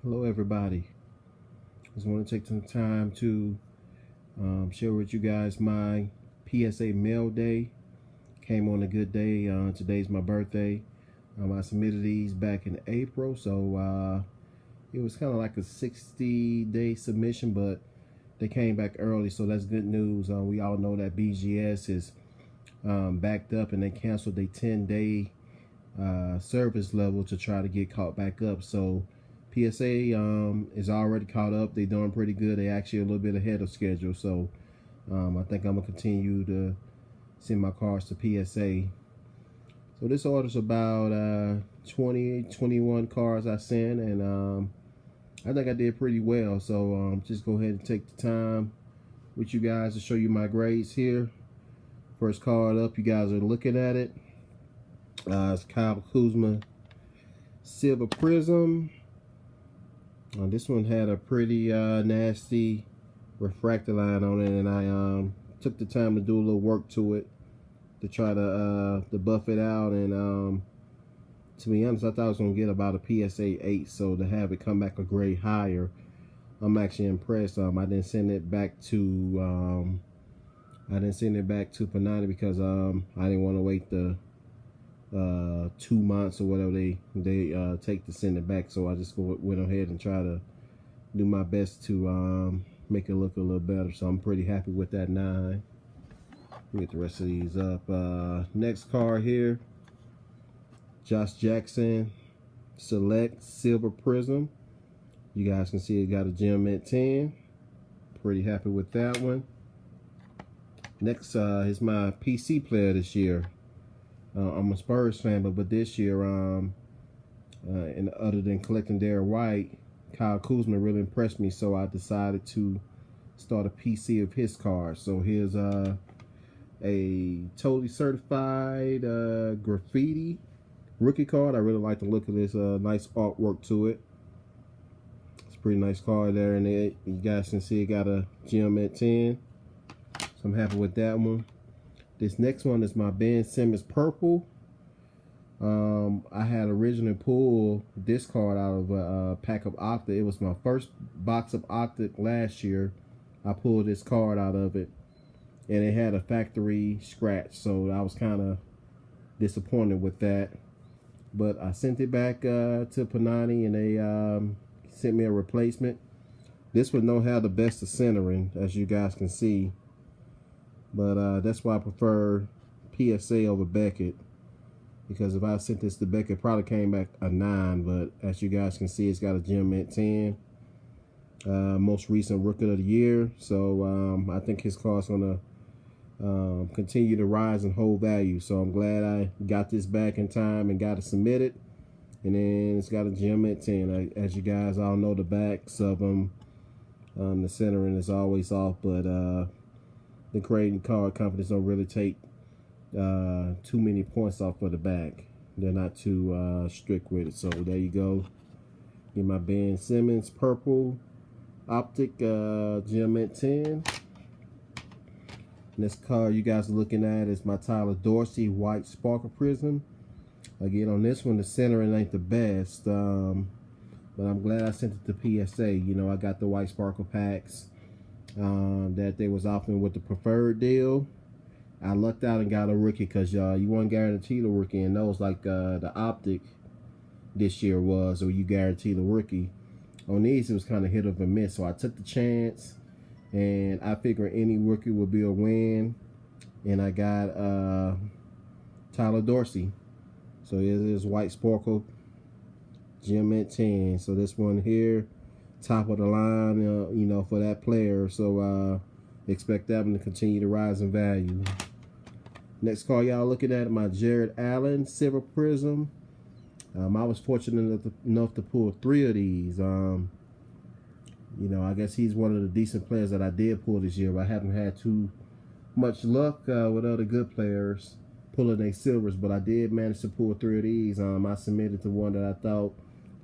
Hello everybody. Just want to take some time to share with you guys my PSA mail day. Came on a good day. Today's my birthday. I submitted these back in April, so it was kind of like a 60-day submission, but they came back early, so that's good news. We all know that BGS is backed up and they canceled their 10-day service level to try to get caught back up. So PSA is already caught up. They're doing pretty good. They actually a little bit ahead of schedule. So I think I'm gonna continue to send my cars to PSA. So this order's about 21 cars I sent, and I think I did pretty well. So just go ahead and take the time with you guys to show you my grades here. First card up, you guys are looking at it. It's Kyle Kuzma Silver Prism. This one had a pretty nasty refractor line on it, and I took the time to do a little work to it to try to buff it out. And to be honest, I thought I was gonna get about a PSA 8, so to have it come back a grade higher, I'm actually impressed. I didn't send it back to Panani because I didn't want to wait the 2 months or whatever they take to send it back. So I just went ahead and try to do my best to make it look a little better. So I'm pretty happy with that 9. Get the rest of these up. Next card here, Josh Jackson Select Silver Prism. You guys can see it got a gem at 10. Pretty happy with that one. Next is my PC player this year. I'm a Spurs fan, but this year, and other than collecting Derek White, Kyle Kuzma really impressed me, so I decided to start a PC of his cards. So here's a totally certified graffiti rookie card. I really like the look of this. Nice artwork to it. It's a pretty nice card there, and you guys can see it got a gem at 10. So I'm happy with that one. This next one is my Ben Simmons Purple. I had originally pulled this card out of a pack of Octa. It was my first box of Octa last year. I pulled this card out of it, and it had a factory scratch, so I was kind of disappointed with that. But I sent it back to Panani, and they sent me a replacement. This one don't have the best of centering, as you guys can see. But that's why I prefer PSA over Beckett, because if I sent this to Beckett, it probably came back a 9. But as you guys can see, it's got a gem at 10. Most recent rookie of the year. So I think his card's gonna continue to rise and hold value. So I'm glad I got this back in time and got it submitted. And then it's got a gem at 10. As you guys all know, the backs of them, the centering is always off, but the trading card companies don't really take too many points off of the back. They're not too strict with it. So there you go. Get my Ben Simmons Purple Optic gem at 10. This card you guys are looking at is my Tyler Dorsey White Sparkle Prism. Again, on this one, the centering ain't the best, but I'm glad I sent it to PSA. You know, I got the White Sparkle packs that they was offering with the preferred deal. I lucked out and got a rookie, because you won't guarantee the rookie, and those like the Optic this year was, or you guarantee the rookie. On these, it was kind of hit or miss, so I took the chance, and I figured any rookie would be a win, and I got Tyler Dorsey. So it is White Sparkle gem at 10. So this one here, top of the line, you know, for that player. So expect that one to continue to rise in value. Next card y'all looking at, my Jared Allen Silver Prism. I was fortunate enough to pull 3 of these. You know, I guess he's one of the decent players that I did pull this year, but I haven't had too much luck with other good players pulling their silvers, but I did manage to pull 3 of these. I submitted to one that I thought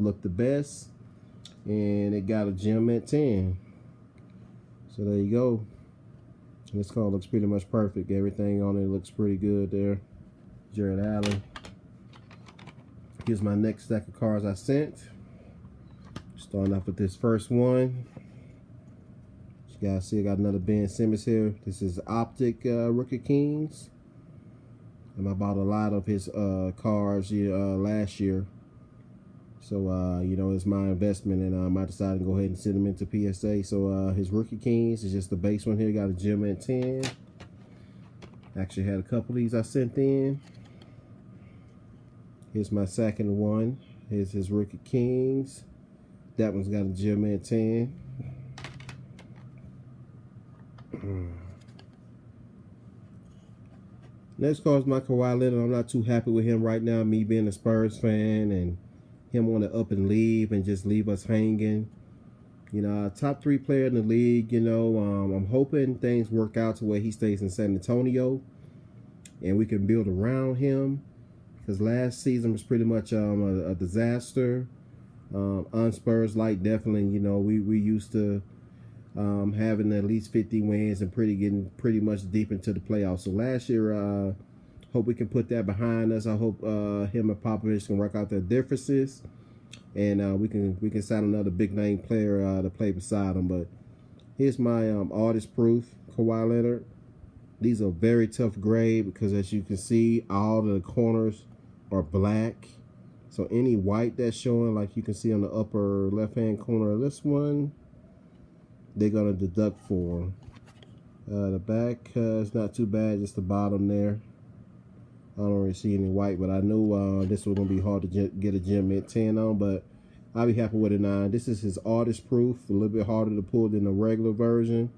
looked the best, and it got a gem at 10. So there you go. This card looks pretty much perfect. Everything on it looks pretty good there. Jared Allen. Here's my next stack of cards I sent. Starting off with this first one. You guys see I got another Ben Simmons here. This is Optic Rookie Kings. And I bought a lot of his cards last year. So, you know, it's my investment, and I decided to go ahead and send them into PSA. So, his Rookie Kings is just the base one here. Got a gem at 10. Actually had a couple of these I sent in. Here's my second one. Here's his Rookie Kings. That one's got a gem at 10. Next card is my Kawhi Leonard. I'm not too happy with him right now, me being a Spurs fan, and him want to up and leave and just leave us hanging. You know, top 3 player in the league. You know, I'm hoping things work out to where he stays in San Antonio and we can build around him, because last season was pretty much a disaster. Unspurs like, definitely, you know, we used to having at least 50 wins and getting pretty much deep into the playoffs. So last year, hope we can put that behind us. I hope him and Popovich can work out their differences, and we can sign another big name player to play beside him. But here's my artist proof Kawhi Leonard. These are very tough grade because, as you can see, all of the corners are black. So any white that's showing, like you can see on the upper left-hand corner of this one, they're going to deduct for. The back is not too bad, just the bottom there. I don't really see any white, but I knew this was going to be hard to get a gem at 10 on, but I'll be happy with a 9. This is his artist proof, a little bit harder to pull than the regular version.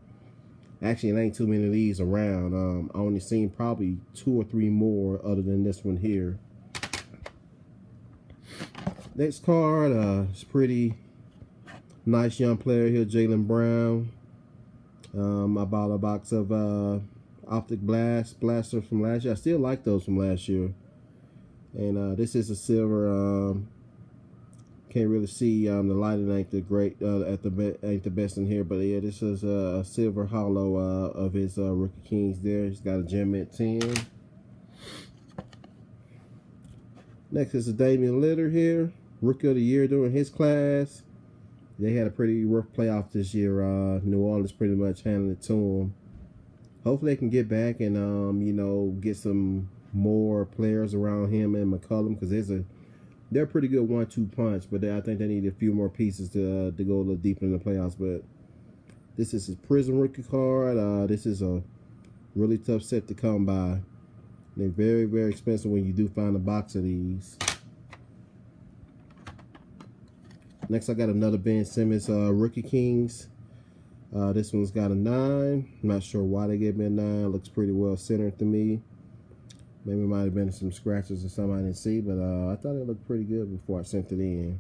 Actually, it ain't too many of these around. I only seen probably 2 or 3 more other than this one here. Next card is pretty nice young player here, Jaylen Brown. I bought a box of Optic Blaster from last year. I still like those from last year. And this is a silver. Can't really see the lighting ain't the great ain't the best in here, but yeah, this is a silver hollow of his Rookie Kings there. He's got a gem at 10. Next is a Damian Lillard here, Rookie of the Year during his class. They had a pretty rough playoff this year. New Orleans pretty much handed it to them. Hopefully they can get back and you know, get some more players around him and McCollum, because they're a pretty good 1-2 punch, but I think they need a few more pieces to go a little deeper in the playoffs. But this is his Prism rookie card. This is a really tough set to come by. They're very, very expensive when you do find a box of these. Next, I got another Ben Simmons Rookie Kings. This one's got a 9. I'm not sure why they gave me a 9. Looks pretty well centered to me. Maybe it might have been some scratches or something I didn't see, but I thought it looked pretty good before I sent it in.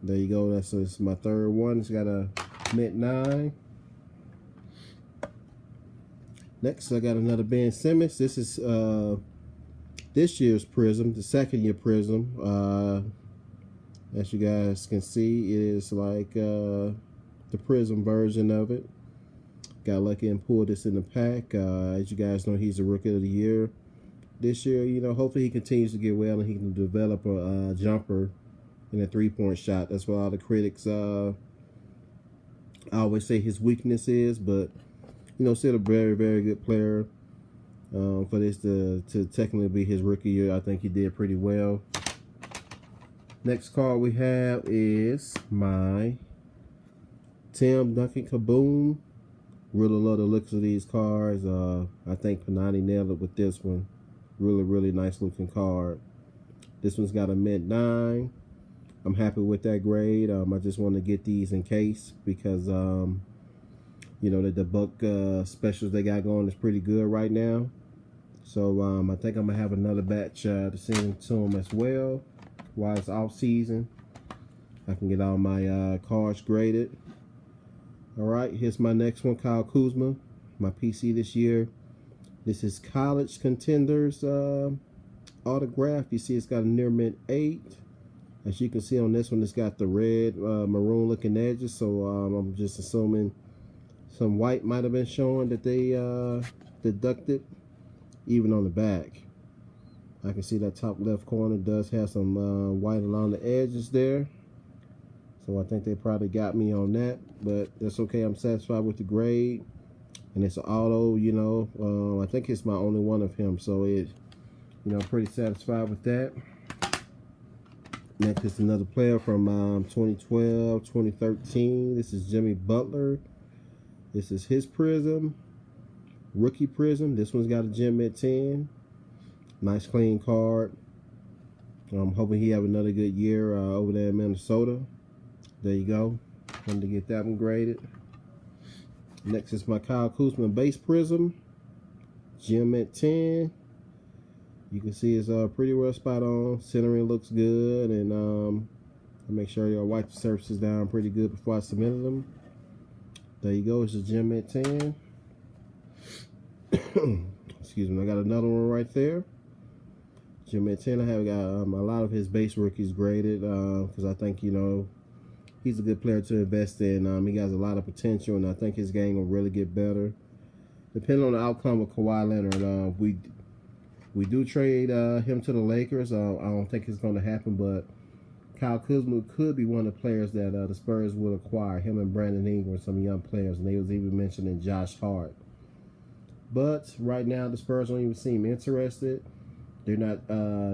There you go. That's my third one. It's got a mint 9. Next, I got another Ben Simmons. This is this year's Prism, the second year Prism. As you guys can see, it is like the Prism version of it. Got lucky and pulled this in the pack. As you guys know, he's a Rookie of the Year this year. You know, hopefully he continues to get well and he can develop a jumper and a 3-point shot. That's what all the critics I always say his weakness is, but you know, still a very, very good player. For this to technically be his rookie year, I think he did pretty well. Next card we have is my Tim Duncan Kaboom. Really love the looks of these cards. I think Panani nailed it with this one. Really, really nice looking card. This one's got a mint 9. I'm happy with that grade. I just want to get these in case because you know, the buck specials they got going is pretty good right now. So I think I'm gonna have another batch to send to them as well while it's off season. I can get all my cards graded. All right, here's my next one, Kyle Kuzma, my PC this year. This is College Contenders autograph. You see it's got a near mint 8. As you can see on this one, it's got the red maroon looking edges. So I'm just assuming some white might have been showing that they deducted. Even on the back, I can see that top left corner does have some white along the edges there. So I think they probably got me on that, but that's okay. I'm satisfied with the grade, and it's an auto. You know, I think it's my only one of him, so it, you know, pretty satisfied with that. Next is another player from 2012, 2013. This is Jimmy Butler. This is his prism, rookie prism. This one's got a gem at 10. Nice clean card. I'm hoping he have another good year over there in Minnesota. There you go. Wanted to get that one graded. Next is my Kyle Kuzma base prism, gem at 10. You can see it's pretty well spot on. Centering looks good, and I make sure I wipe the surfaces down pretty good before I submitted them. There you go. It's a gem at 10. Excuse me. I got another one right there. Gem at 10. I have got a lot of his base rookies graded because I think, you know, he's a good player to invest in. He has a lot of potential, and I think his game will really get better. Depending on the outcome of Kawhi Leonard, we do trade him to the Lakers. I don't think it's going to happen, but Kyle Kuzma could be one of the players that the Spurs will acquire. Him and Brandon Ingram, some young players, and they was even mentioning Josh Hart. But right now, the Spurs don't even seem interested. They're not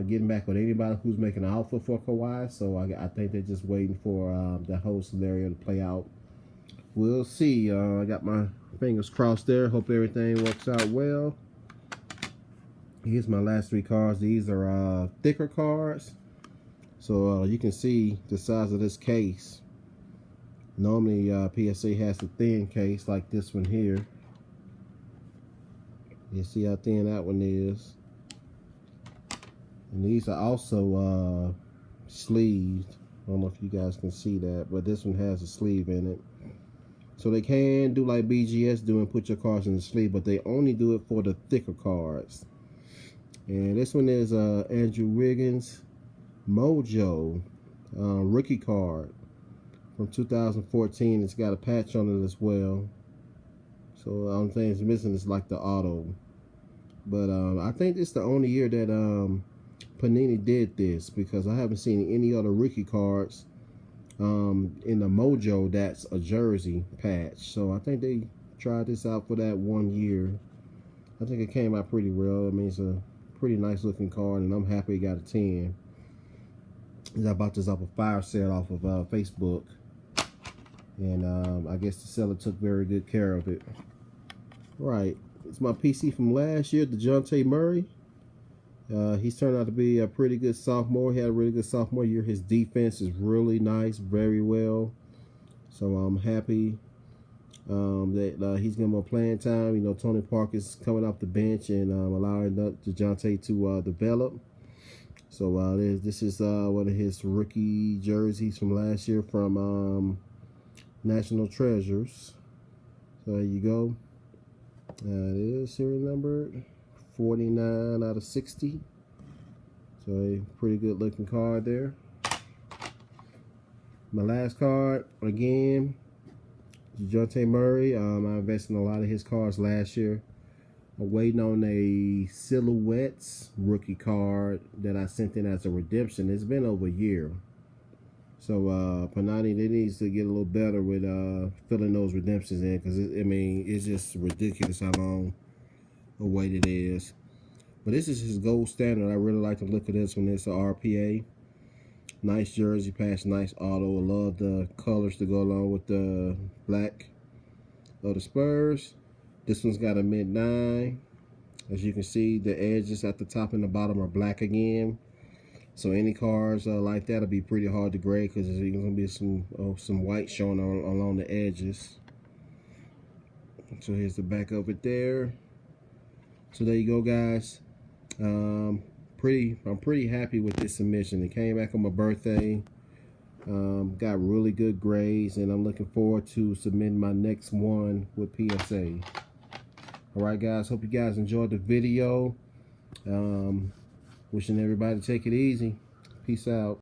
getting back with anybody who's making an offer for Kawhi, so I think they're just waiting for the whole scenario to play out. We'll see. I got my fingers crossed there. Hope everything works out well. Here's my last three cards. These are thicker cards. So you can see the size of this case. Normally PSA has a thin case like this one here. You see how thin that one is. And these are also sleeved. I don't know if you guys can see that, but this one has a sleeve in it. So they can do like BGS do and put your cards in the sleeve, but they only do it for the thicker cards. And this one is Andrew Wiggins Mojo rookie card from 2014. It's got a patch on it as well. So the only thing it's missing is like the auto. But I think it's the only year that Panini did this, because I haven't seen any other rookie cards in the Mojo that's a jersey patch. So I think they tried this out for that 1 year. I think it came out pretty well. I mean, it's a pretty nice looking card, and I'm happy it got a 10. I bought this off a fire sale off of Facebook, and I guess the seller took very good care of it. Right, it's my PC from last year, DeJounte Murray. He's turned out to be a pretty good sophomore. He had a really good sophomore year. His defense is really nice, very well. So I'm happy that he's getting more playing time. You know, Tony Parker is coming off the bench and allowing DeJounte to develop. So this is one of his rookie jerseys from last year from National Treasures. So there you go. It is serial numbered 49 out of 60. So a pretty good looking card there. My last card, again, DeJounte Murray. I invested in a lot of his cards last year. I'm waiting on a Silhouettes rookie card that I sent in as a redemption. It's been over a year. So Panini, they needs to get a little better with filling those redemptions in, because I mean, it's just ridiculous how long a wait it is. But this is his gold standard. I really like the look of this one. It's a RPA. Nice jersey patch, nice auto. I love the colors to go along with the black of the Spurs. This one's got a mid-9. As you can see, the edges at the top and the bottom are black again. So any cards like that will be pretty hard to grade, because there's going to be some white showing along the edges. So here's the back of it there. So there you go, guys. I'm pretty happy with this submission. It came back on my birthday. Got really good grades, and I'm looking forward to submitting my next one with PSA. Alright, guys, hope you guys enjoyed the video. Wishing everybody to take it easy. Peace out.